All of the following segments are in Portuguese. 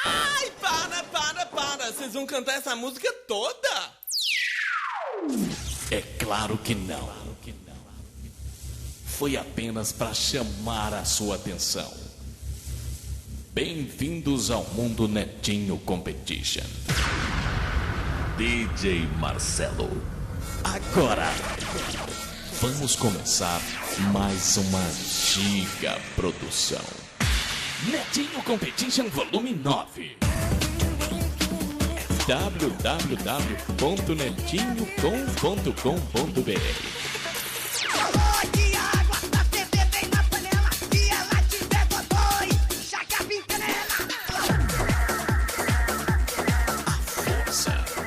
Ai, para! Vocês vão cantar essa música toda? É claro que não. Foi apenas para chamar a sua atenção. Bem-vindos ao Mundo Netinho Competition. DJ Marcelo. Agora, vamos começar mais uma giga produção. Netinho Competition Volume 9. www.netinhocom.com.br.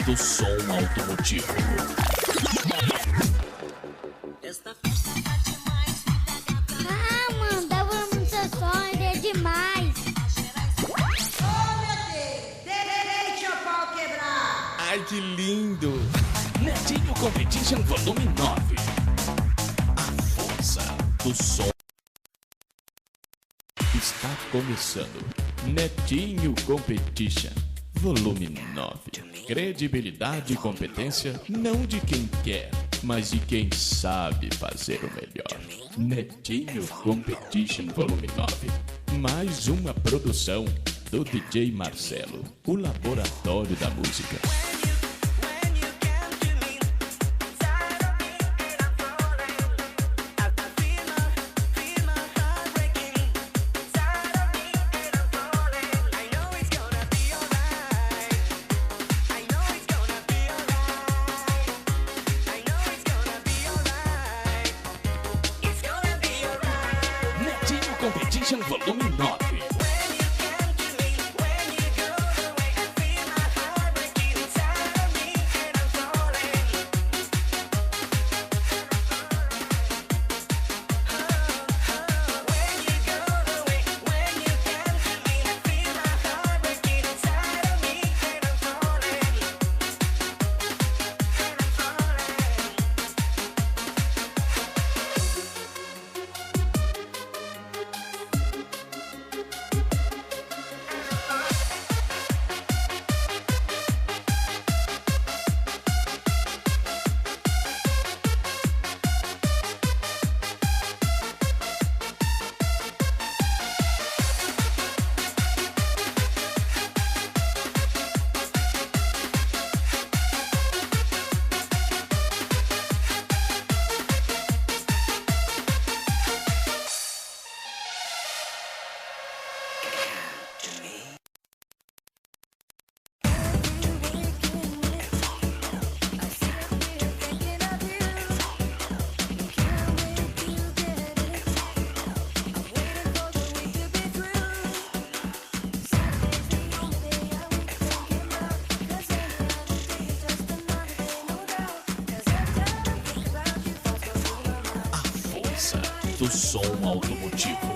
Do som automotivo. Esta festa tá demais. Mano, dava muitas sessões, é demais. Oh, meu Deus! Deixa o pau quebrar! Ai, que lindo! Netinho Competition Volume 9. A força do som. Está começando. Netinho Competition Volume 9. Credibilidade e competência não de quem quer, mas de quem sabe fazer o melhor. Netinho Competition Volume 9. Mais uma produção do DJ Marcelo, o laboratório da música. Competition Volume 9. Do som automotivo.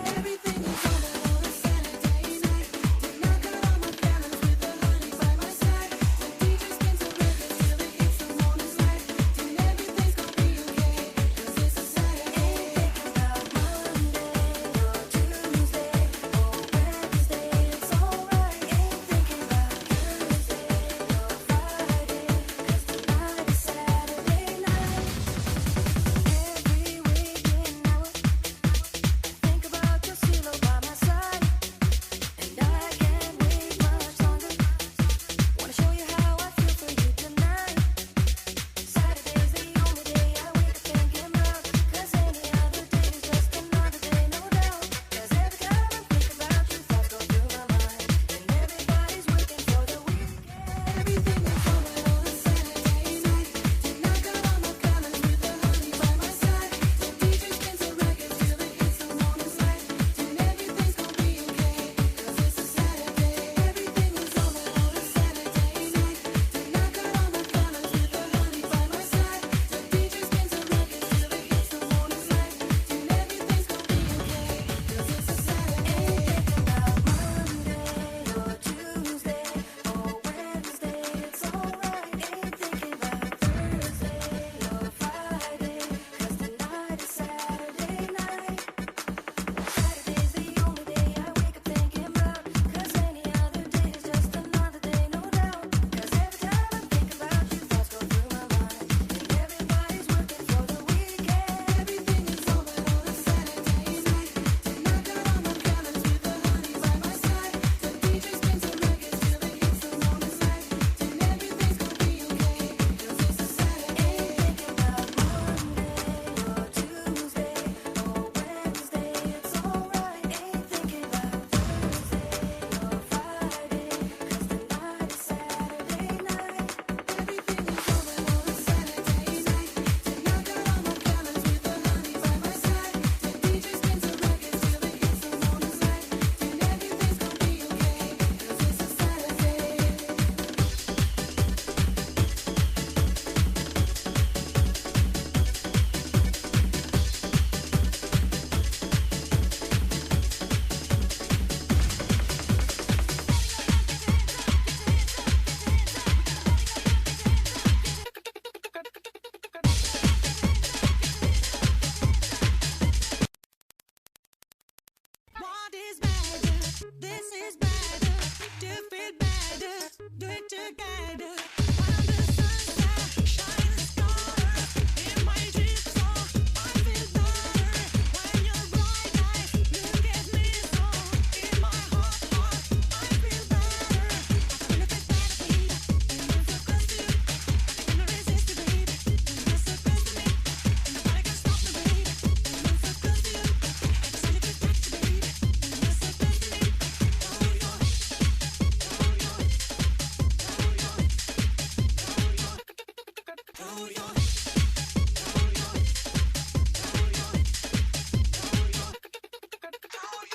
Think about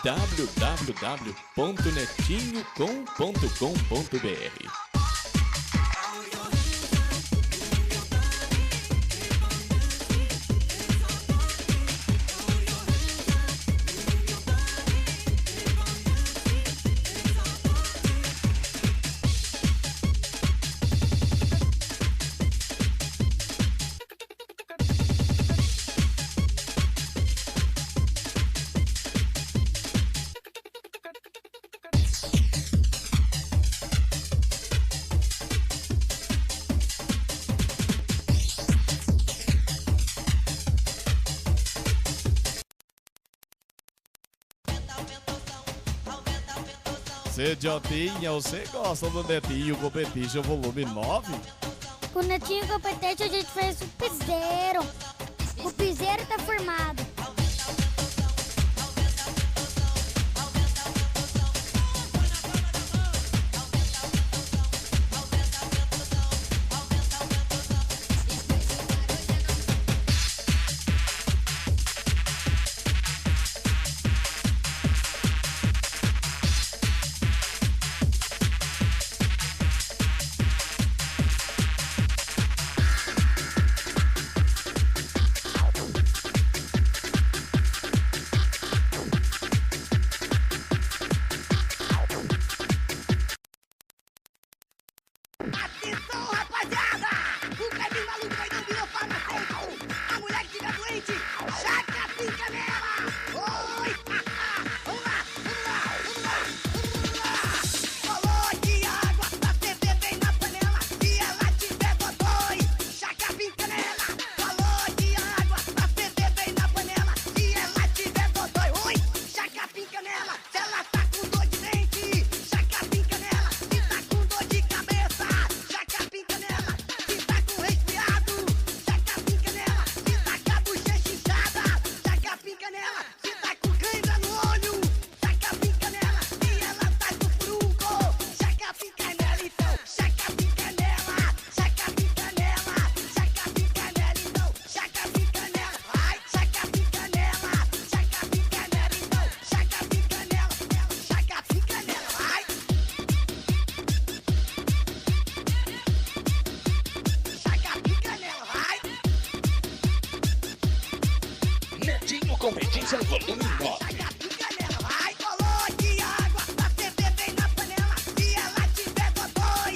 www.netinhocom.com.br. Você, Jotinha, você gosta do Netinho Competition volume 9? Com o Netinho Competition a gente fez o piseiro. O piseiro tá formado. Atenção, rapaziada! O Clebinho maluco vai não virou farmacêutico! A mulher que fica doente, chaca pica nela! Oi! Vamos lá! Coloque água pra ferver bem na panela. Se ela tiver dodói, chaca pica nela! Coloque água pra ferver bem na panela. Se ela tiver dodói, oi! Chaca pica nela! Se ela tá com dor de dente, chaca pica nela! Se tá com dor de cabeça, chaca pica nela. Se tá com resfriado, chaca pica nela. Se tá com a bochecha inchada, chaca pica nela. Se tá com cãibra no olho, chaca pica nela. Se ela tá com furúnculo, chaca pica nela. Então, chaca pica nela, chaca pica nela, chaca pica nela. Então, chaca pica nela, ai, chaca pica nela, chaca pica nela. Então, chaca pica nela, chaca pica nela, ai. Chaca pica nela, vai! Netinho Competition volume 9. Chaca pica nela, vai! Coloque água pra ferver bem na panela. Se ela tiver dodói,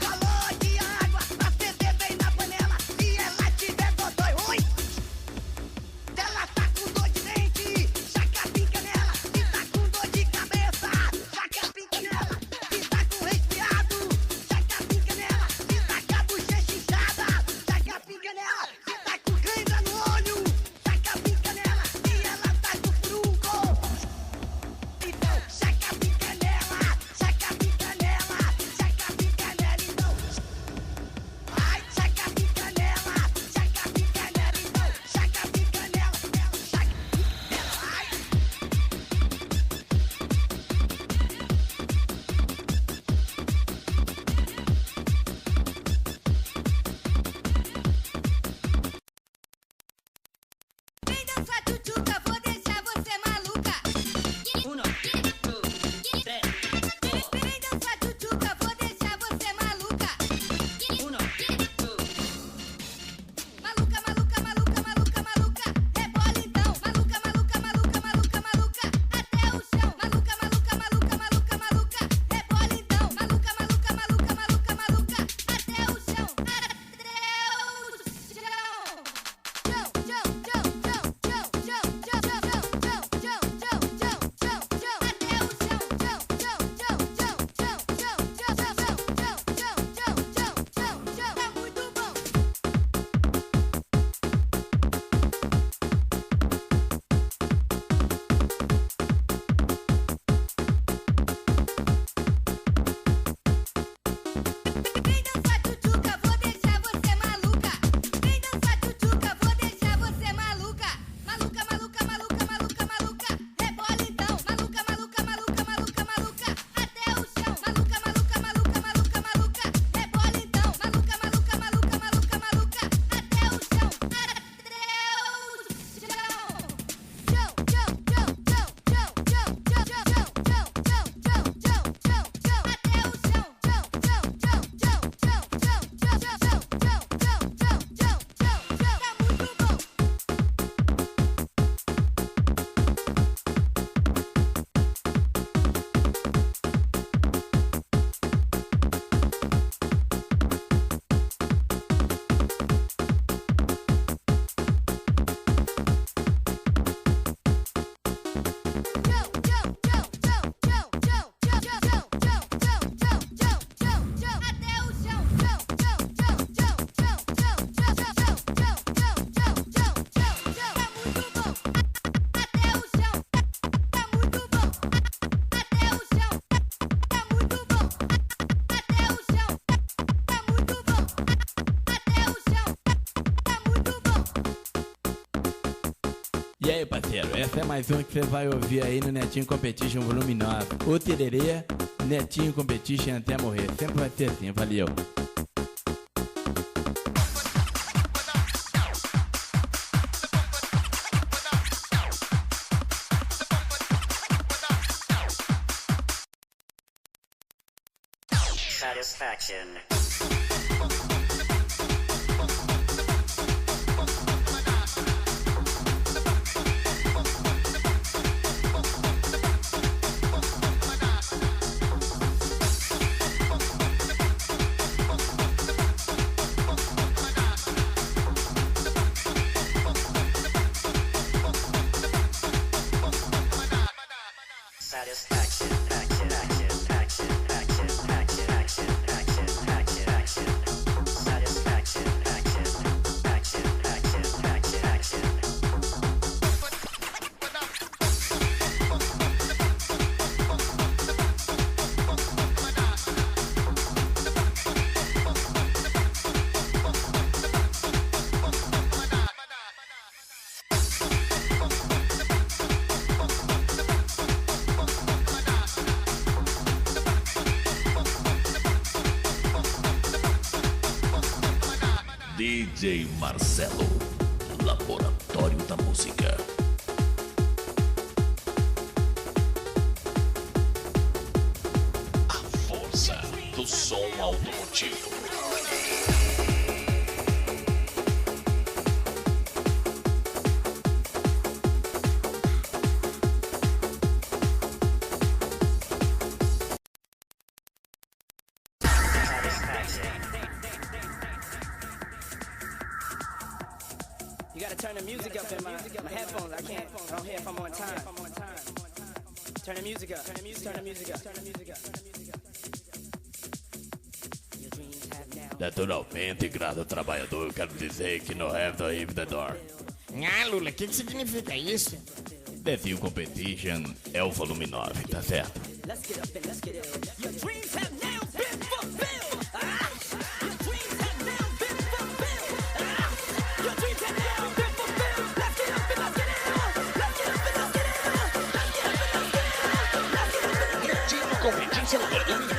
coloque água pra ferver bem na panela. Se ela tiver dodói, oi! Se ela tá com dor de dente, chaca pica nela. Se tá com dor de cabeça, chaca pica nela. Se tá com resfriado, chaca pica nela. Se tá com a bochecha inchada, chaca pica nela. Se tá com cãibra no olho, chaca pica nela. Se ela E aí, parceiro, essa é mais uma que você vai ouvir aí no Netinho Competition Volume 9. O tererê, Netinho Competition até morrer. Sempre vai ser assim, valeu. Satisfaction. Satisfaction, action, action, action, action, action, action, action, action, action. Satisfaction, action, action, action, action, action. DJ Marcelo, Laboratório da Música. A força do som automotivo. You gotta turn the music up in my headphones. I don't hear if I'm on time. Turn the music up. Turn the music up. Your dreams have now. Naturalmente, grado trabalhador, eu quero dizer que no have the hip the door. Ah, Lula, o que significa isso? Netinho Competition é o volume 9, tá certo? Let's get up and let's get it. Your dreams have now been fulfilled. Your dreams have now been fulfilled. Your dreams have now been fulfilled. Let's get up and let's get it on. Let's get up and let's get it on. Let's get up and let's get it on. Let's get up and let's get it on. Netinho Competition Volume 9.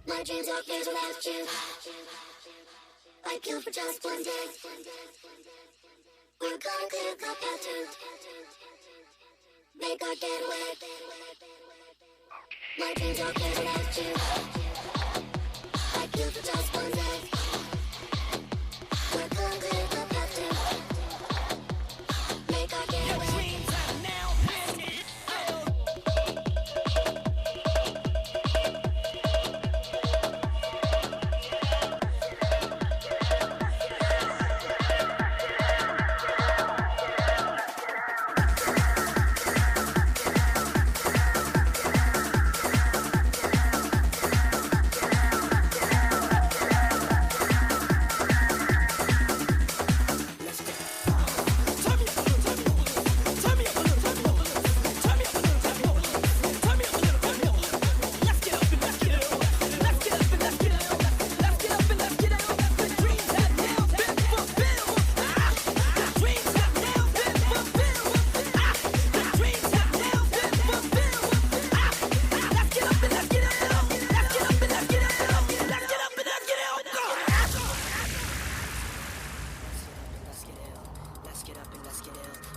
My dreams are filled without you. I'd kill for just one day. We're gonna clear the path to make our getaway. My dreams are filled without you. I'd kill for just one day. We're gonna clear the path to make our getaway.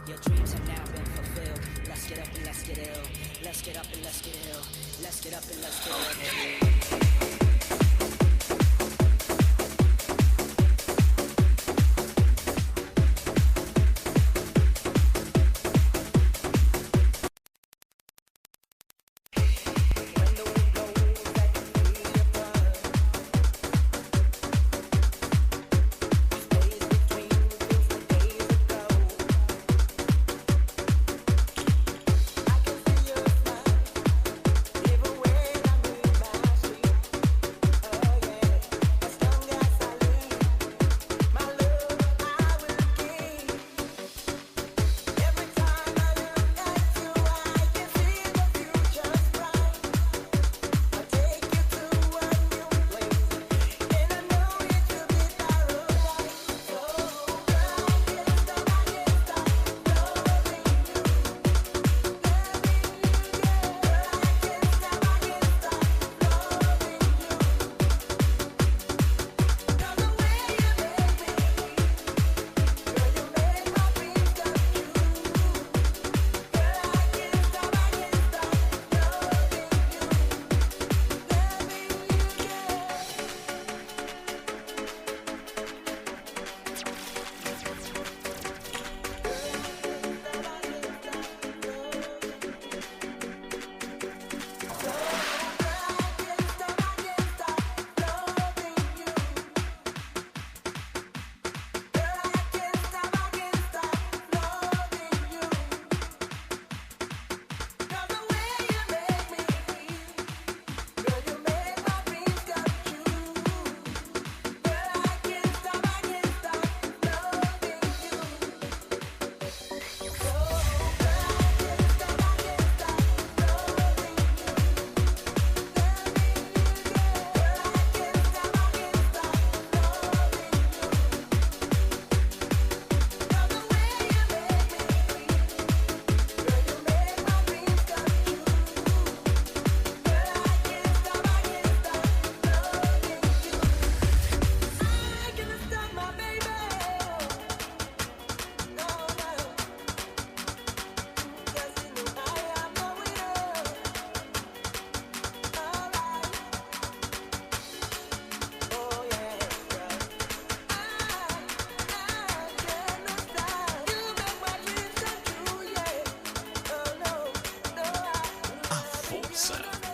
Your dreams have now been fulfilled. Let's get up and let's get ill. Let's get up and let's get ill. Let's get up and let's get ill.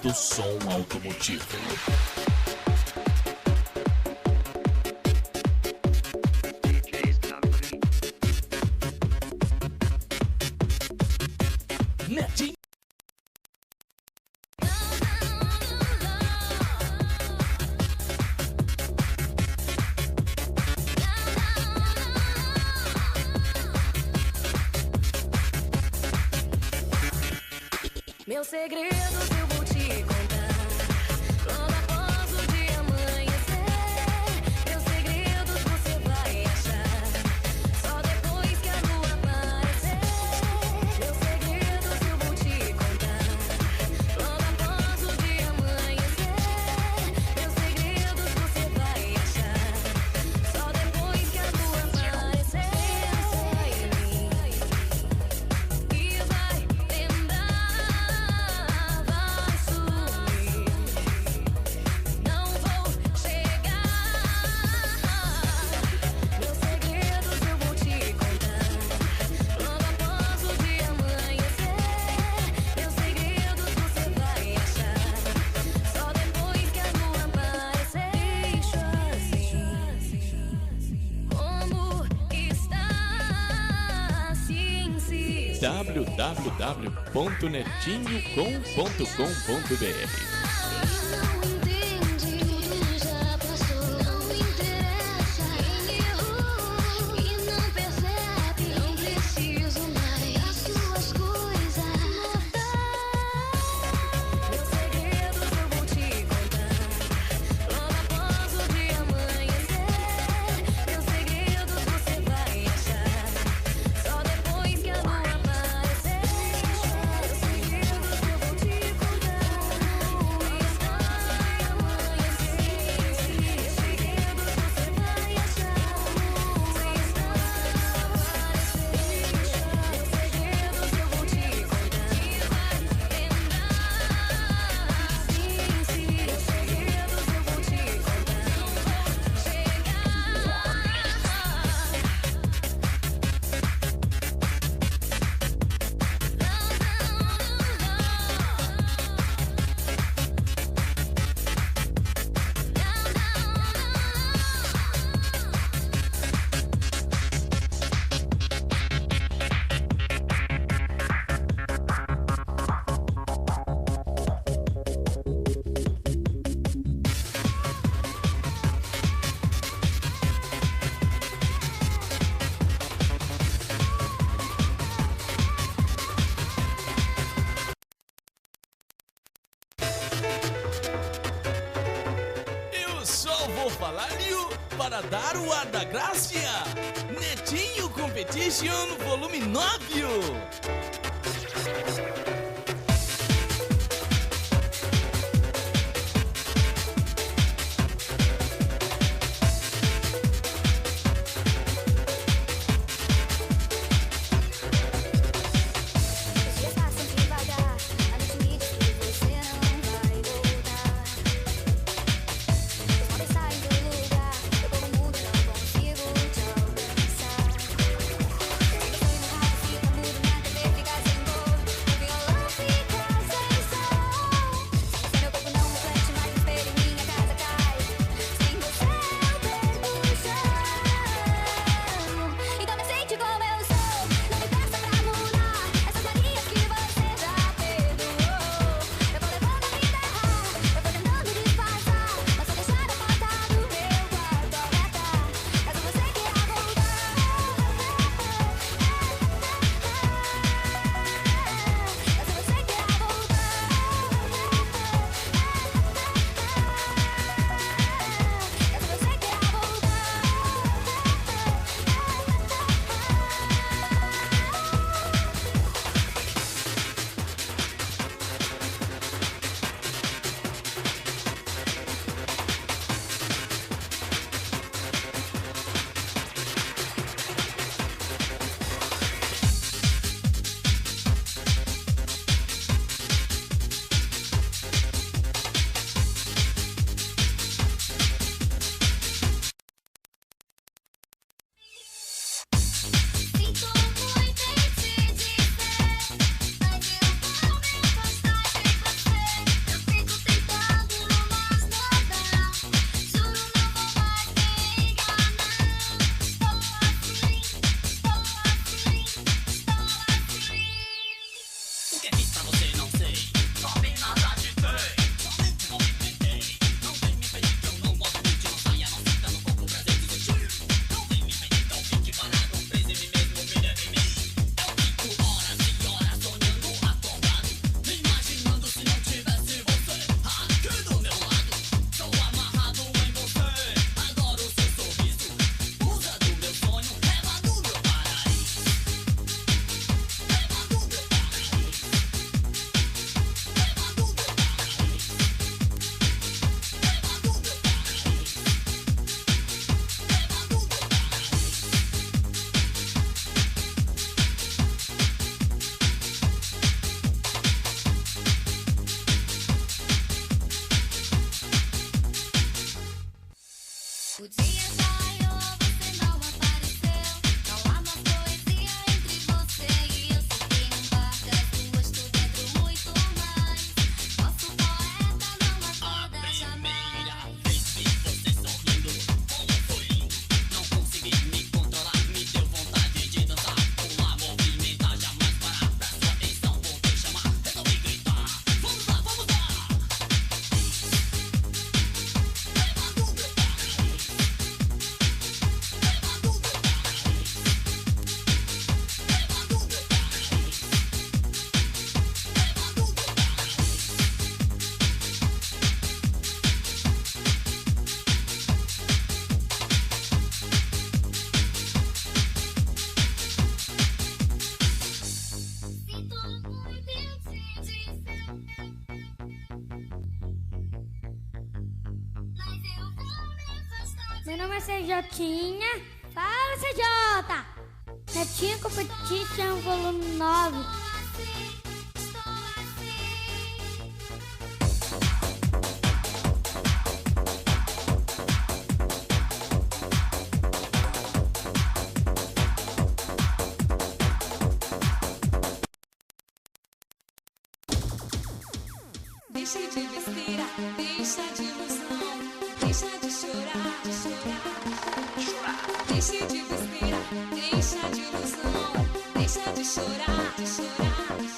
Do som automotivo. Netinho. Meus segredos eu vou te contar logo após o dia amanhecer. Meus segredos você vai achar só depois que a lua aparecer. Meus segredos eu vou te contar logo após o dia amanhecer. Meus segredos você vai achar só depois que a lua aparecer. E vai lembrar, vai sumir. Não vou chegar. Meus segredos eu vou te contar logo após o dia amanhecer. Meus segredos você vai achar só depois que a lua aparecer. Deixa assim como está, assim se www.netinhocom.com.br Não entende, tudo já passou. Não interessa quem errou e não percebe. Não preciso mais das suas coisas. meus segredos eu vou te contar logo após o dia amanhecer. Meus segredos você vai achar só depois que a lua aparecer. Meus segredos eu vou te contar para dar o ar da graça. Netinho Competition volume 9. Os dias passam devagar, a noite me diz que você não vai voltar. Os móveis saem do lugar, eu corro o mundo e não consigo te alcançar. Eu sonho no rádio, fica mudo, na TV fica sem cor, o violão fica sem som. Se meu corpo não reflete mais no espelho, minha casa cai. Sem você eu perco o chão. Então me aceite como eu sou, não me peça pra mudar essas manias que você já perdoou. Eu vou levando a vida errar, eu vou tentando disfarçar, mas só deixar a porta do meu quarto aberta. Caso você queira voltar, caso você queira Sinto muito em te dizer, mas eu vou me afastar de você. Eu fico tentando, mas não dá. Juro, não vou mais me enganar. Estou assim, estou assim, estou assim. O que fiz pra você não sei, não vi nada de bem. Somente movimentei, não vem me pedir que eu não movimente, não saia, não sinta no corpo o prazer de sentir. Não vem me pedir que eu fique parado, preso em mim mesmo, mira em mim. Eu fico horas e horas sonhando acordado, me imaginando se não tivesse você aqui do meu lado. Sou amarrado em você, adoro seu sorriso, musa do meu sonho, leva do meu paraíso. Leva do meu paraíso. Leva do meu paraíso. Leva do meu paraíso. Leva do meu paraíso. O dia saiu, você não apareceu. Não há mais poesia entre você e eu. Sei que embarca duas, tu dentro muito mais. Nosso poeta não acorda jamais. Vez vi você sorrindo, como foi lindo. Não consegui me controlar, me deu vontade de dançar. Pular, movimentar, jamais parar. Pra sua atenção vou te chamar, resolvi gritar. Vamos lá, vamos lá. Leva do meu paraíso. Leva do meu paraíso. Leva do meu paraíso. Leva do meu paraíso. Sinto muito em te dizer, mas eu vou me afastar. Meu nome é CJinha. Fala, CJ! Netinho Competition volume 9. Estou assim. Deixa de besteira, deixa de ilusão, deixa de chorar, de chorar, de chorar. Deixa de besteira, deixa de ilusão, deixa de chorar, de chorar, de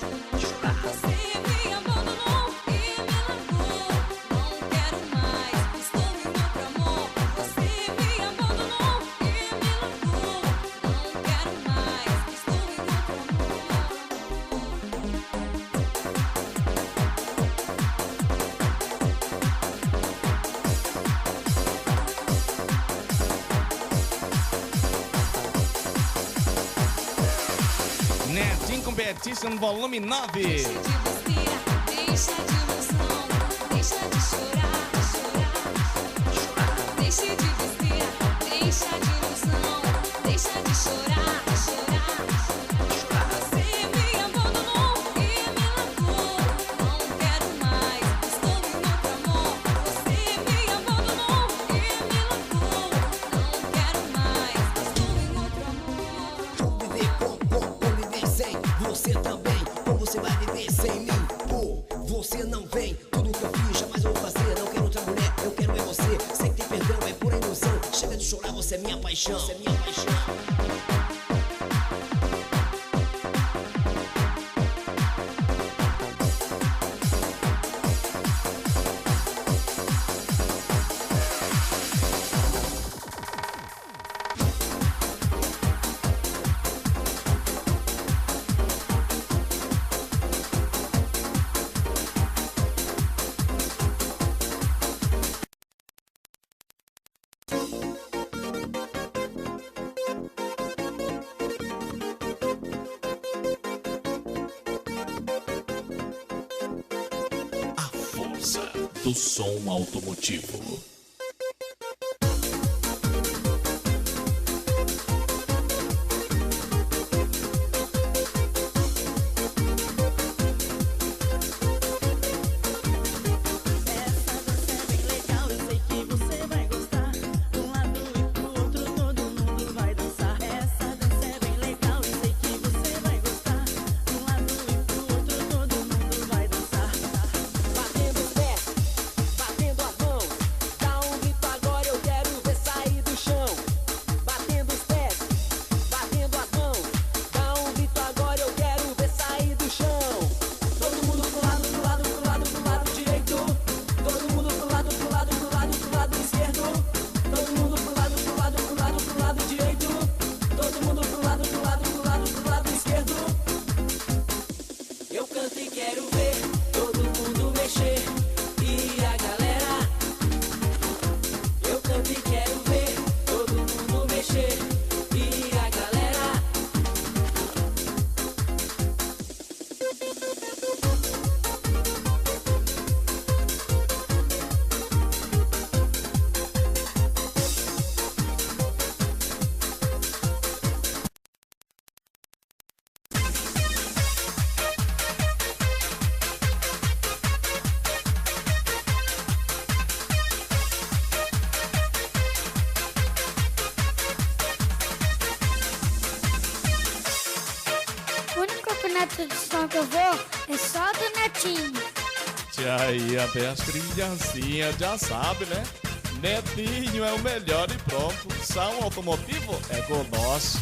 chorar. Você me abandonou e me largou, não quero mais, estou indo pro amor. Você me abandonou e me largou, não quero mais, estou indo pro amor. Netinho Competition volume 9. Deixa de besteira, deixa de emoção, deixa de chorar, chorar. Deixa de besteira, deixa de emoção, deixa de chorar, chorar. Você me abandonou e me largou, não quero mais, estou em outro amor. Você me abandonou e me largou, não quero mais, estou em outro amor. Vou viver com viver sem você também. Como você vai viver sem mim? Pô, você não vem. Tudo que eu fiz jamais eu vou fazer. Não quero outra mulher, eu quero é você. Sei que tem perdão, é pura ilusão. Chega de chorar, você é minha paixão. Você é minha paixão. A força do som automotivo. Essa dança é bem legal, eu sei que você vai gostar. De um lado e pro outro todo mundo vai dançar. Essa dança é bem legal, eu sei que você vai gostar. De um lado e pro outro todo mundo vai dançar. Batendo os pés, batendo as mãos, dá um grito agora, eu quero ver sair do chão. Batendo os pés, batendo as mãos, dá um grito agora, eu quero ver sair do chão. Todo mundo pro lado, pro lado, pro lado, pro lado direito. Todo mundo pro lado, pro lado, pro lado, pro lado esquerdo. Todo mundo pro lado, pro lado, pro lado, pro lado direito. Todo mundo pro lado, pro lado, pro lado, pro lado esquerdo. Eu canto e quero ver todo mundo mexer. E a galera. Eu canto e quero ver todo mundo mexer. E a galera. O único campeonato de som que eu vou é só do Netinho. Tia aí, até as criancinhas já sabem, né? Netinho é o melhor e pronto. Som automotivo é com nós.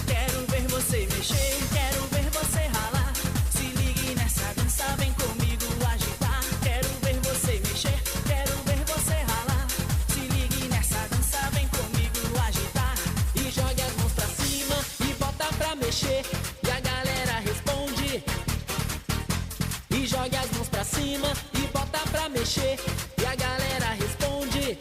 Quero ver você mexer, quero ver você ralar. Se ligue nessa dança, vem comigo agitar. Quero ver você mexer, quero ver você ralar. Se ligue nessa dança, vem comigo agitar. E joga as mãos pra cima e bota pra mexer. E a galera responde. E joga as mãos pra cima e bota pra mexer. E a galera responde.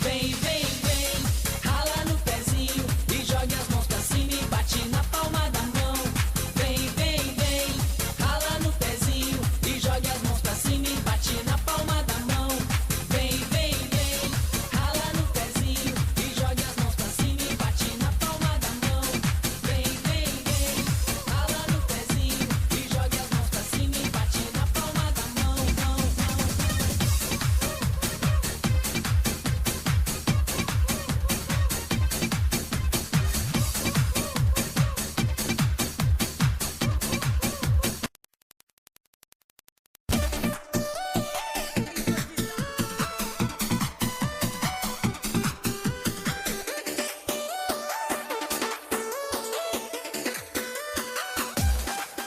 Vem, vem, vem, rala no pezinho. E joga as mãos pra cima e bate na palma da mão. Vem, vem, vem, rala no pezinho. E joga as mãos pra cima e bate na palma da mão. Vem, vem, vem, rala no pezinho. E joga as mãos pra cima e bate na palma da mão. Vem, vem, vem, rala no pezinho. E joga as mãos pra cima e bate na palma da mão.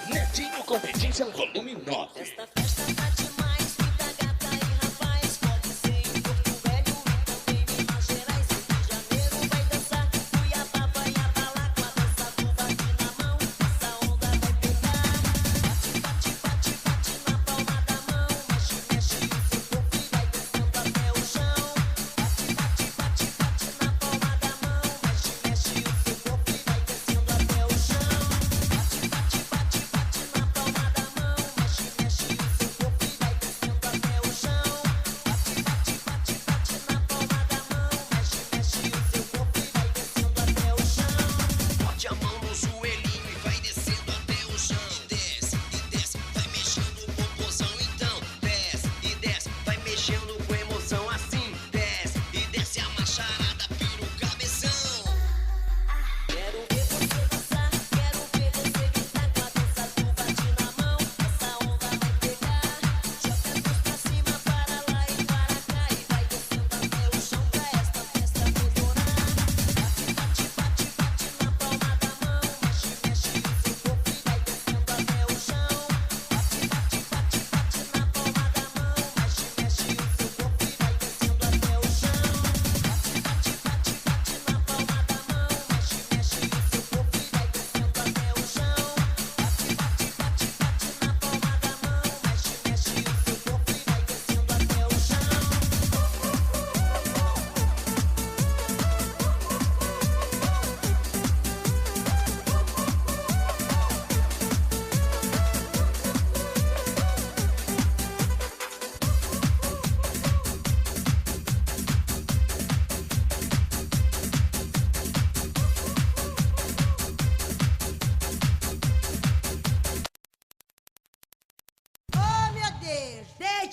Netinho Competition volume 9. Esta festa tá demais, muita gata e rapaz. Pode ser em Porto Velho e também Minas Gerais. Rio de Janeiro vai dançar, Cuiabá vai abalar. Com a dança do bate na mão, essa onda vai pegar. Bate, bate, bate, bate na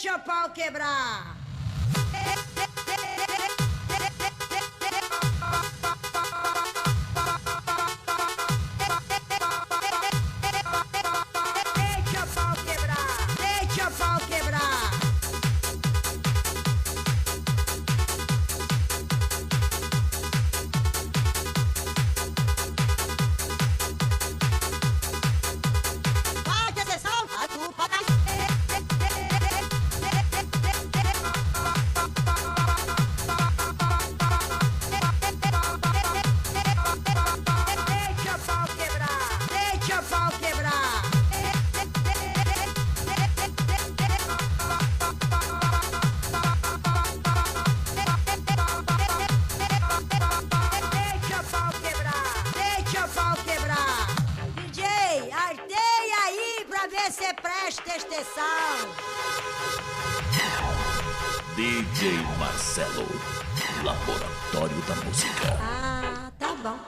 Deixa o pau quebrar. Deixa o pau quebrar. Deixa o pau quebrar. Pode atenção, a culpa tá. Deixa o pau quebrar. Deixa o pau quebrar. Deixa o pau quebrar. Deixa o pau quebrar. DJ, arteia aí pra ver se presta atenção. DJ Marcelo, Laboratório da Música. Ah, tá bom.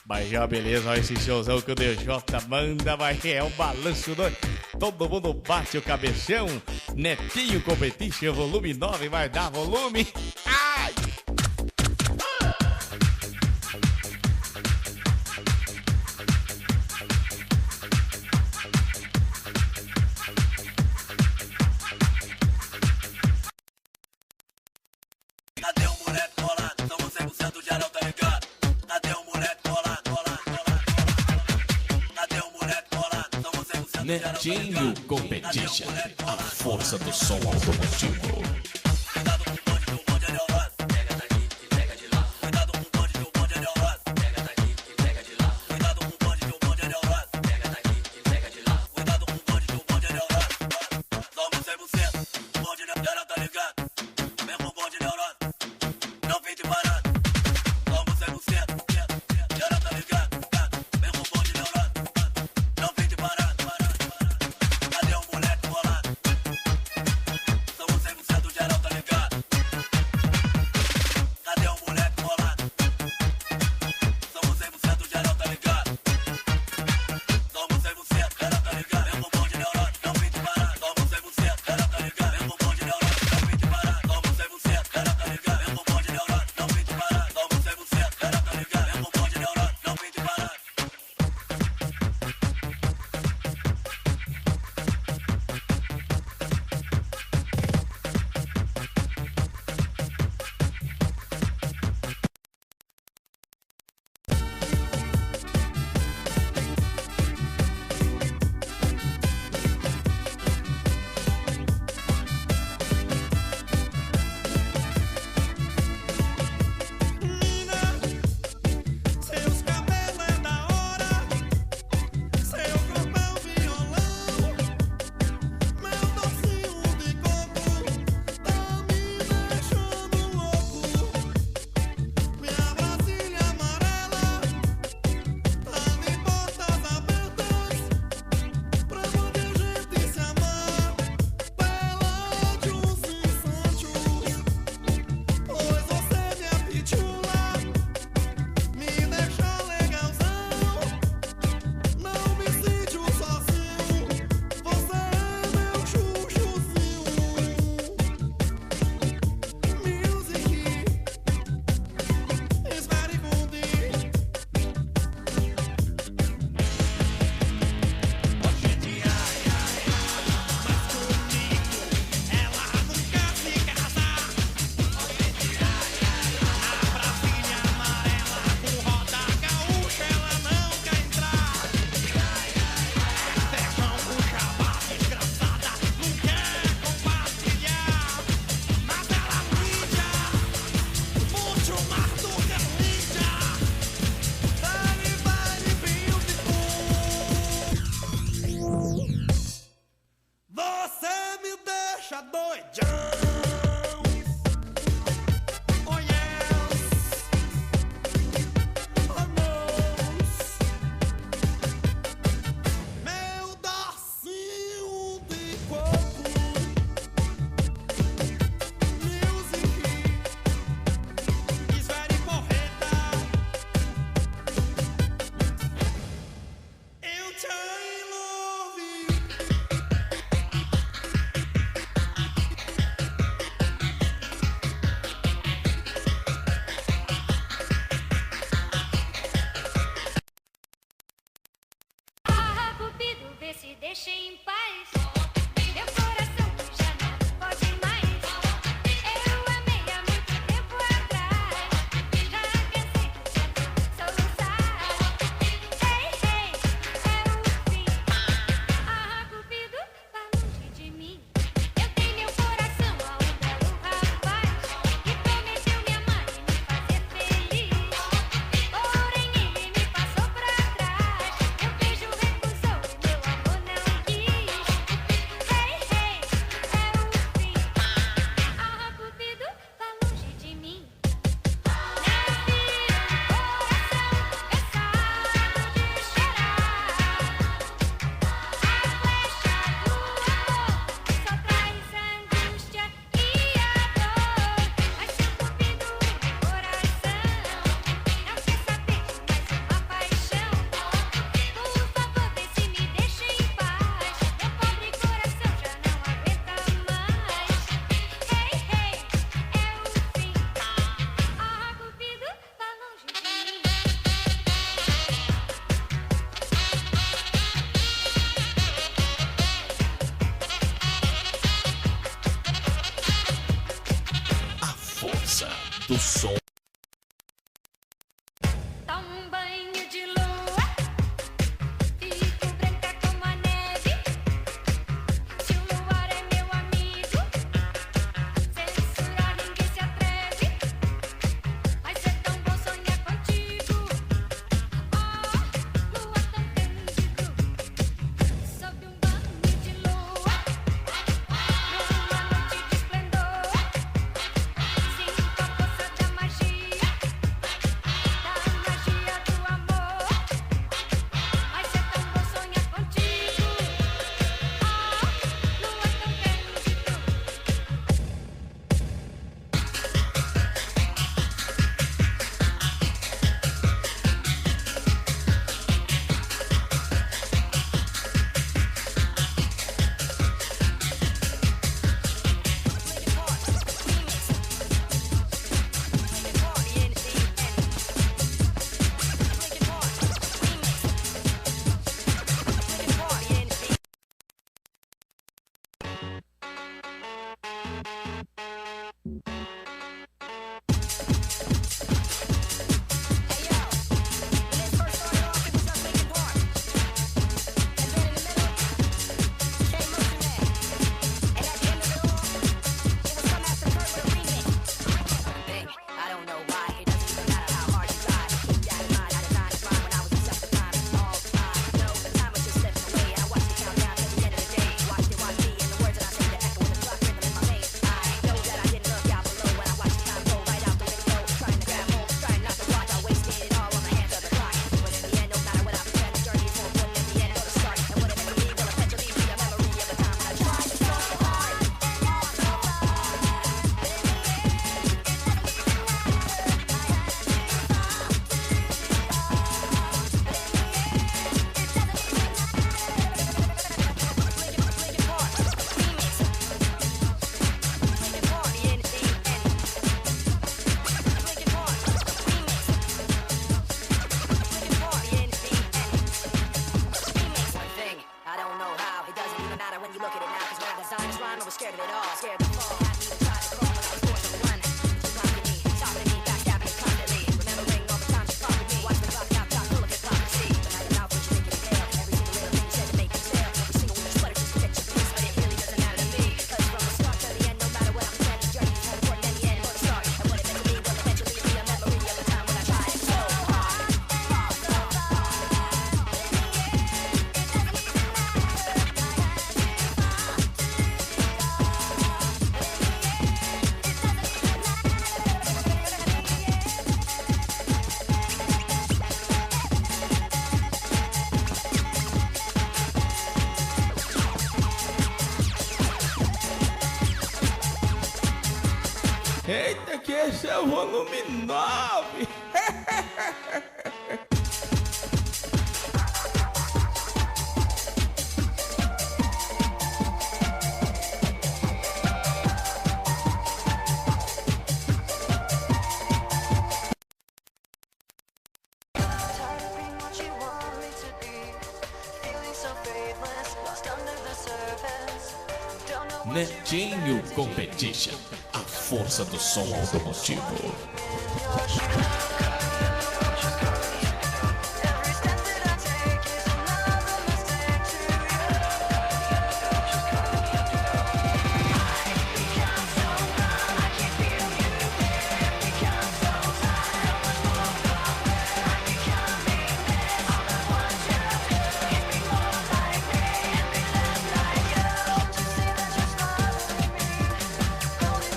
Mas já beleza, olha esse showzão que o DJ manda, mas é o balanço doido. Todo mundo bate o cabeção. Netinho Competition, volume 9, vai dar volume. Ai! Cadê o moleque bolado? Somos 100% geral, tá ligado? Cadê o moleque bolado? Cadê o moleque bolado? Somos 100% geral, tá Netinho ligado? Competition, a força do som automotivo. Cuidado com o bonde, que o bonde é neurosa. Pega daqui e pega de lá. Cuidado com o bonde, que o bonde é neurosa. Pega daqui e pega de lá. Cuidado com o bonde, que o bonde é neurosa. Pega daqui e pega de lá. Cuidado com o bonde, que o bonde é neurosa. Somos 100%, o bonde geral, tá ligado? Mesmo bonde neurosa, não fique parado. Somos 100%, geral, tá ligado? Mesmo bonde neurosa, não fique parado. Cadê o moleque bolado? Somos 100% geral. força do som. Dá um banho de lua, fico branca como a neve. Se o luar é meu amigo, censurar ninguém se atreve. Vai ser tão bom sonhar contigo. Oh, lua tão cândido, sob um banho de lua, numa noite de esplendor. Sinto a força da magia do amor. Vai ser tão bom sonhar contigo. Oh, lua tão cândido. I don't know why, it doesn't even matter how hard you try. Keep that in mind, I designed this rhyme when I was in self-time. All I know, time was just slipping away, and I watched it count down to the end of the day. Watched it watch me, and the words that I say to echo in the clock rhythm in my veins. I know that I didn't look out below when I watched the time go right out the window. Trying to grab hold, trying not to watch, I wasted it all on the hands of the clock. But in the end, no matter what I pretend, the journey is more important than the end or the start. And what it meant to me will eventually be a memory of the time when I tried so hard. I don't know how, it doesn't even matter when you look at it now. Cause when I designed this rhyme, I was scared of it all. Scared to fall, hadn't even tried to crawl when I was forced to run. She blocking me, stopping me, backstabbing me constantly. Remembering all the times she fought with me. Watch the clock now, chock full of hypocrisy. But now your mouth when you make it fail. Every single little thing you said to make me stale. Every single word you sweater just to get your piece. But it really doesn't matter to me. Cause from the start to the end, no matter what I'm pretending, the journey is more important than the end or the start. And what it meant to me will eventually be a memory of the time when I tried so hard. Eita, que esse é o volume 9. Netinho Competition, a força do som automotivo.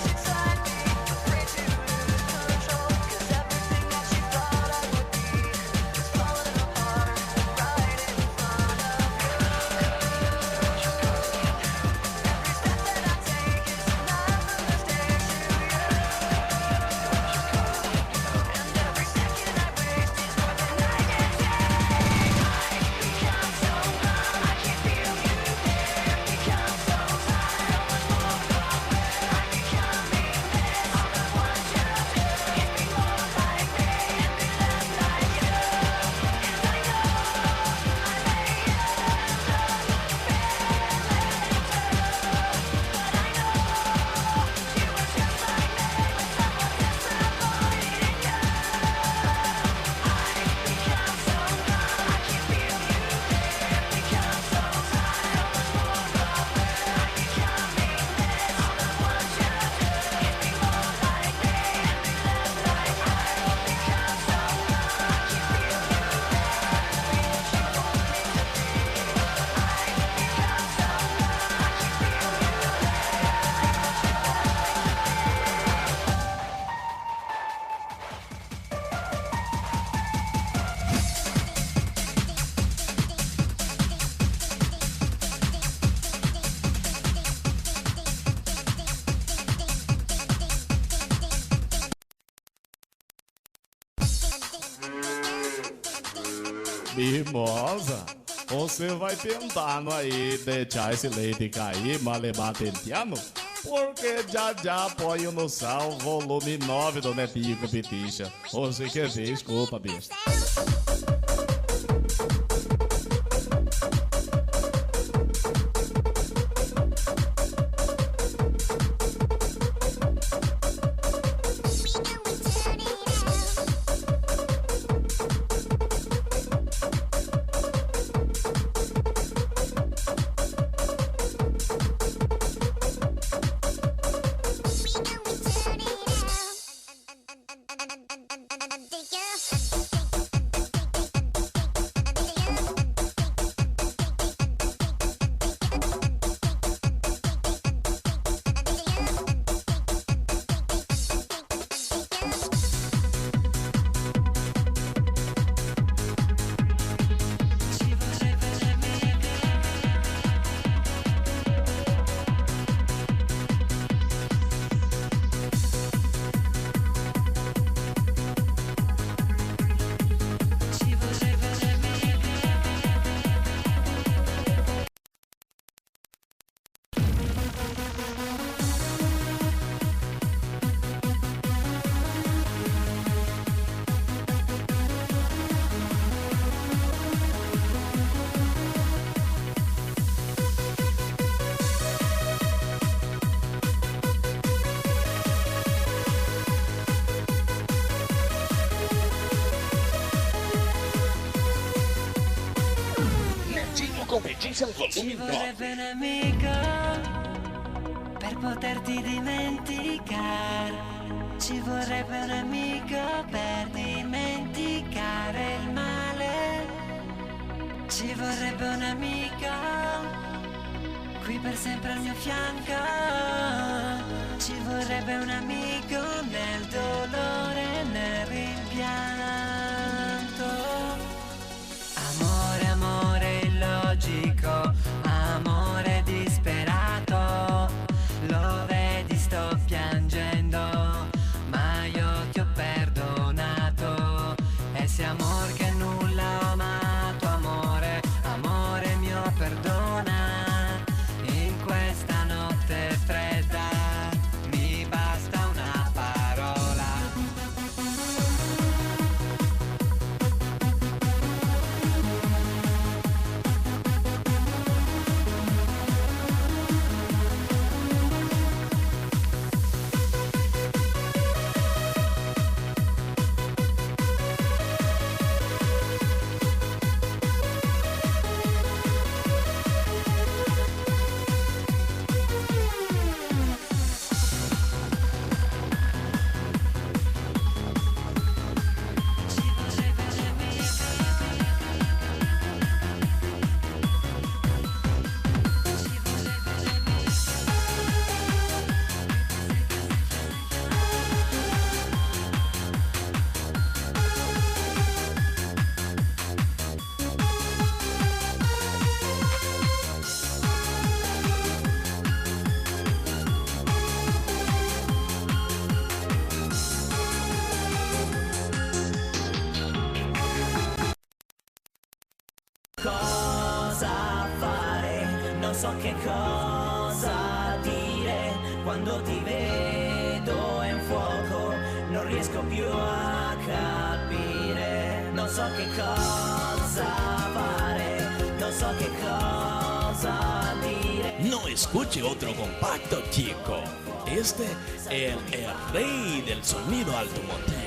Inside me, free to control. 'Cause everything that Mimosa, você vai tentando aí deixar esse leite cair, mas levar tentando? Porque já ponho no sal volume 9 do Netinho Competition. Você quer ver? Desculpa, besta. Ci vorrebbe un amico per poterti dimenticare. Ci vorrebbe un amico per dimenticare il male. Ci vorrebbe un amico qui per sempre al mio fianco. Ci vorrebbe un amico nel dolore e nel rimpianto. Amore, amore illogico, amore disperato. Lo vedi, sto piangendo, ma io ti ho perdonato. Ese amor che nulla ho amato, amore, amore mio, perdona. In questa notte fredda mi basta una parola. Cosa fare? Non so che cosa dire. Quando ti vedo in fuoco non riesco più a capire. Non so che cosa fare, non so che cosa dire. No escuche otro compacto, chico. Este es el rey del sonido automotivo.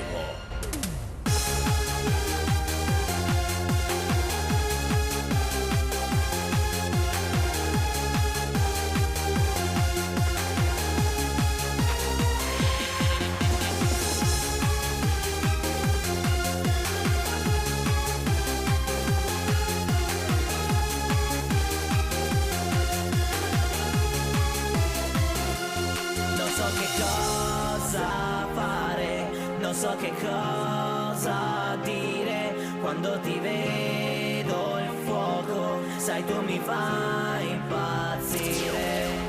Non so che cosa fare, non so che cosa dire. Quando ti vedo in fuoco, sai tu mi fai impazzire.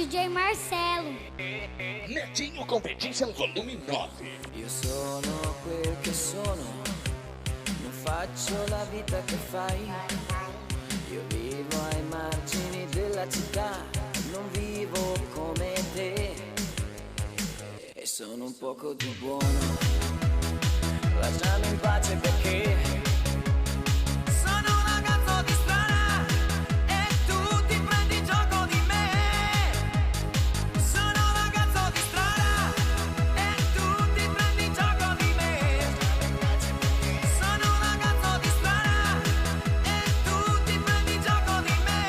DJ Marcelo. Netinho Competition volume 9. Io sono quel che sono, non faccio la vita che fai. Io vivo ai margini della città, non vivo come te. E sono un poco più buono, lasciami in pace perché sono un ragazzo di strada e tu ti prendi gioco di me. Sono un ragazzo di strada e tu ti prendi gioco di me. Sono un ragazzo di strada e tu ti prendi gioco di me.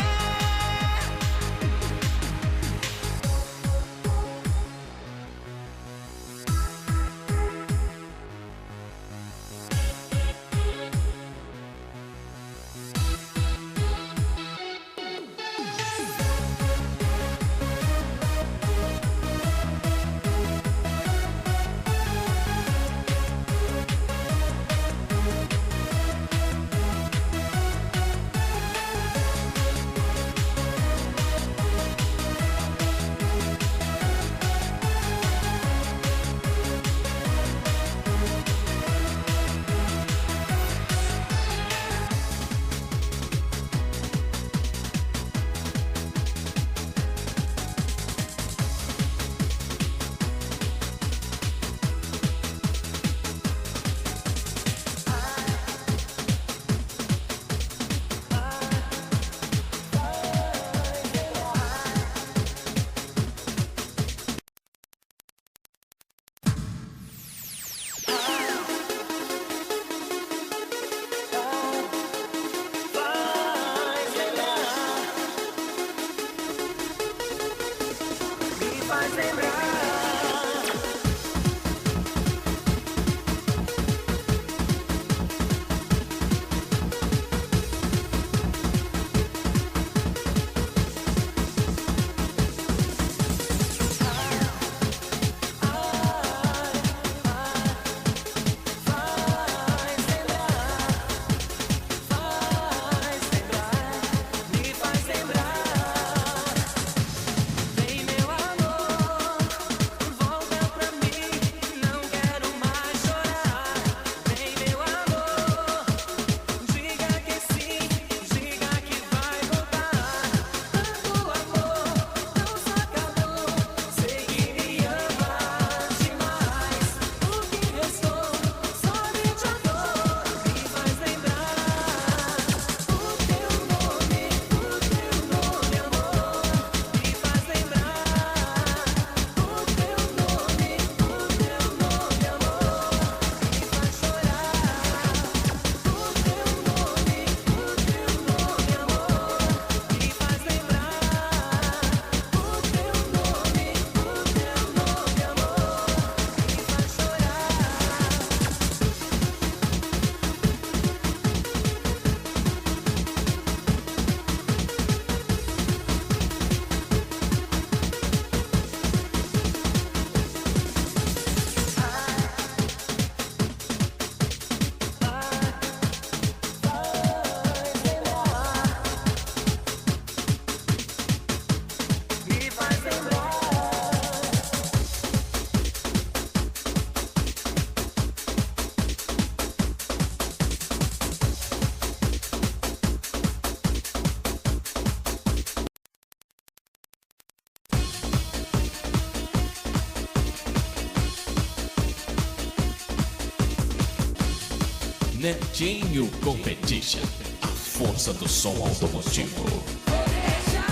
Netinho Competition, a força do som automotivo. Coração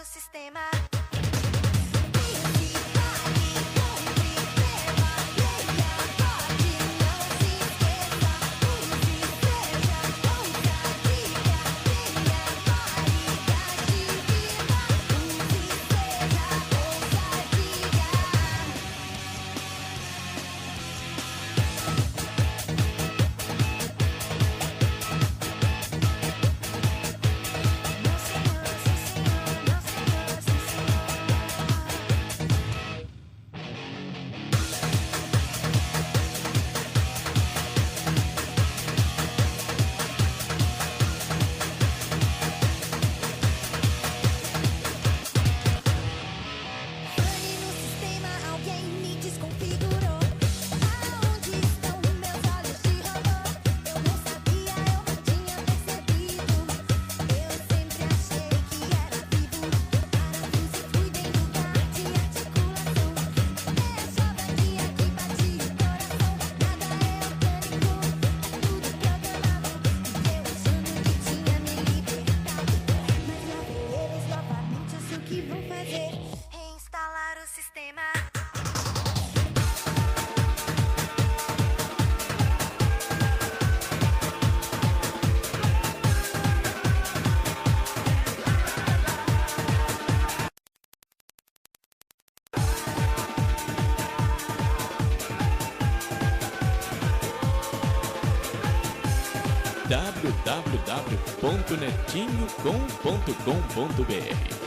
o sistema. www.netinhocom.com.br.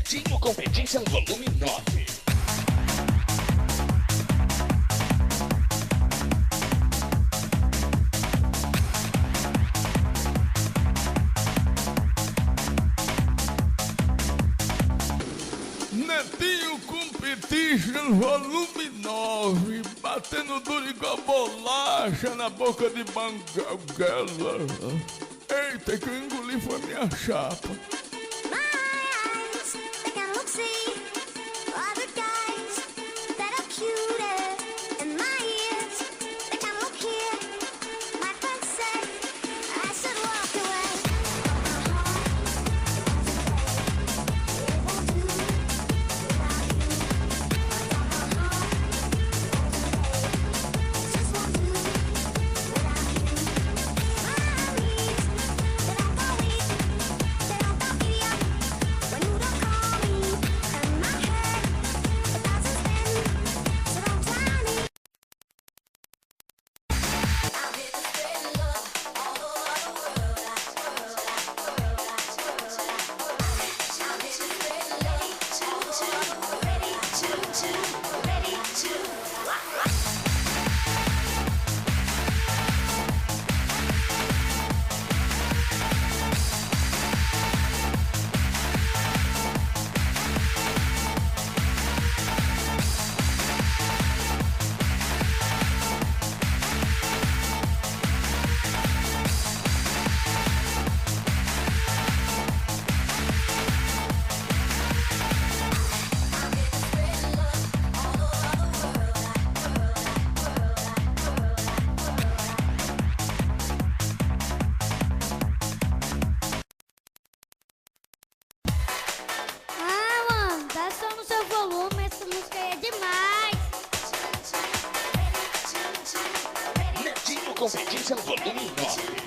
Netinho Competition Volume 9. Netinho Competition Volume 9, batendo duro igual bolacha na boca de banguela. Eita, que eu engoli foi minha chapa. Competition Volume 9.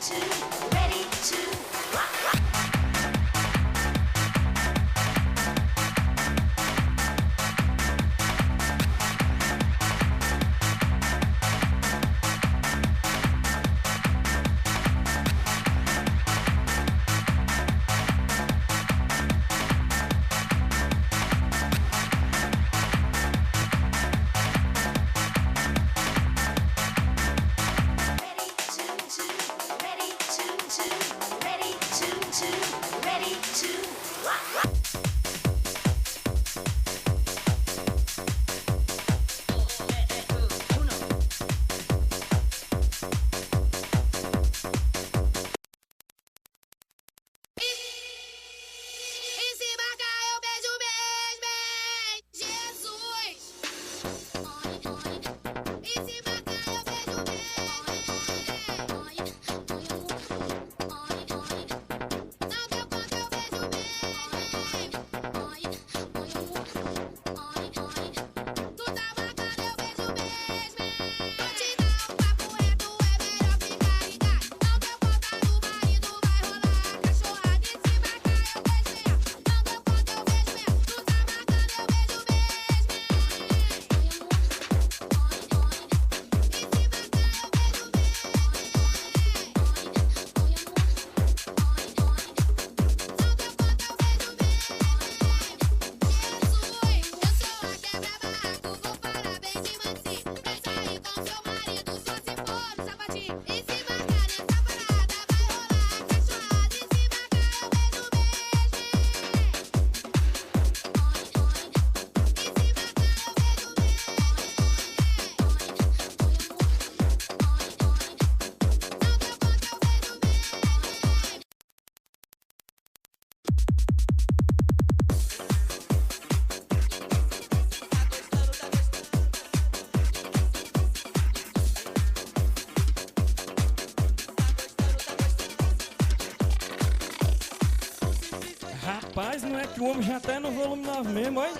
Rapaz, não é que o homem já tá no volume 9 mesmo, olha.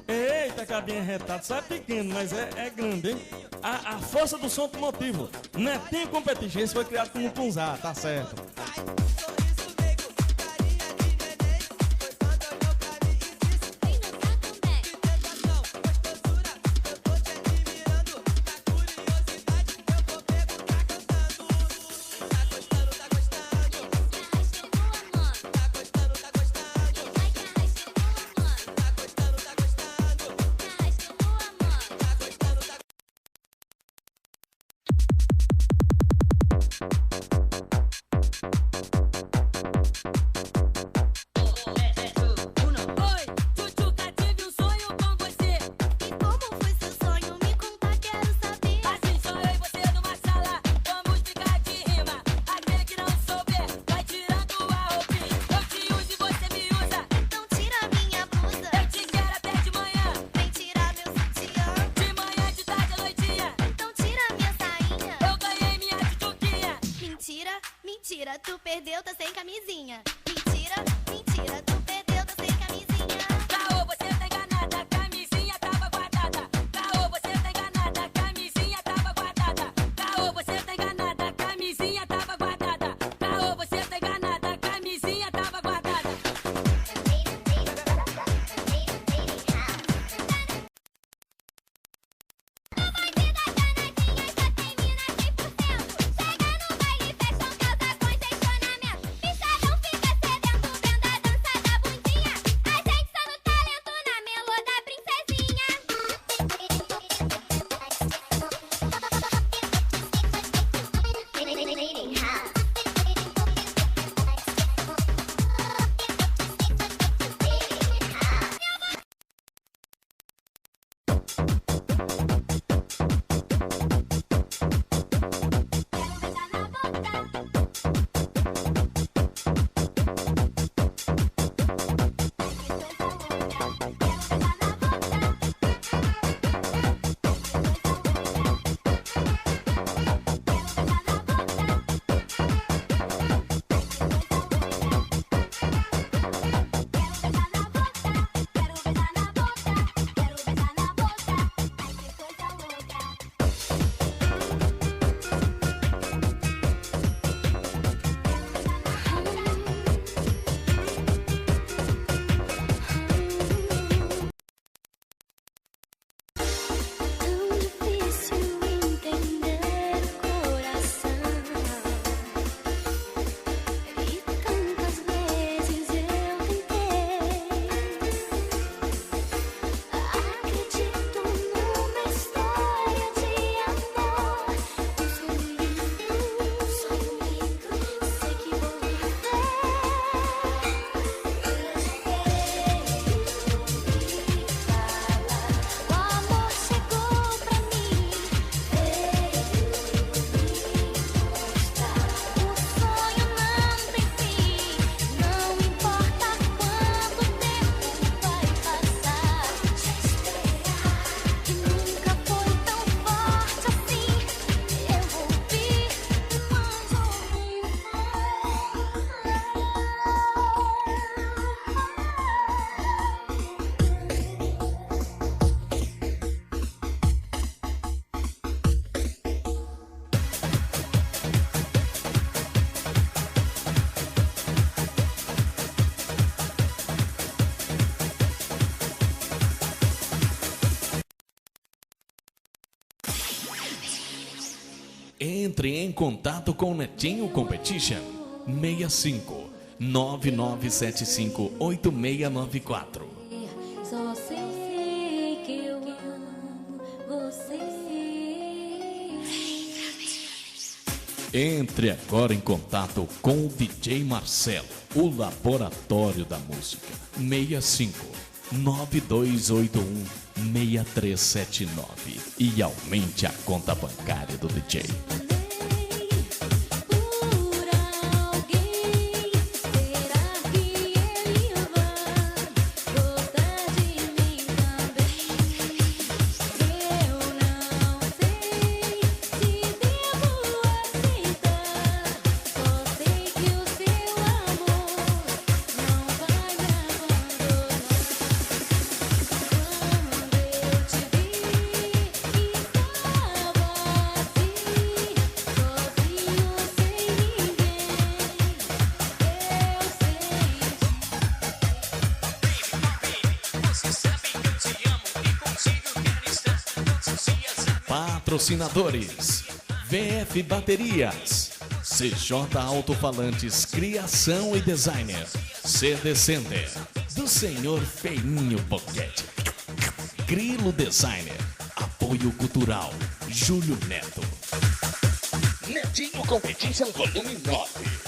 Eita, cabinha retada, sabe pequeno, mas é grande, hein? A força do som automotivo. Netinho Competition, esse foi criado como Punzá, tá certo. Mentira, tu perdeu, tá sem camisinha. Mentira, mentira, tu perdeu, tá sem camisinha. Caô, você tá enganada, camisinha tava guardada. Caô, você tá enganada, camisinha tava guardada. Caô, você tá enganada, camisinha tava guardada. Caô, você tá enganada, camisinha tava guardada. Chega no baile, fecha casa com estacionamento. Bicha não fica Entre em contato com o Netinho Competition 65 9975 8694. Só sei que eu amo você. Entre agora em contato com o DJ Marcelo, o Laboratório da Música 65 9281 6379 e aumente a conta bancária do DJ. Patrocinadores: VF Baterias, CJ Alto-Falantes Criação e Designer, CD Center, do Senhor Feinho Boquete, Grilo Designer, Apoio Cultural, Júlio Neto. Netinho Competition Volume 9.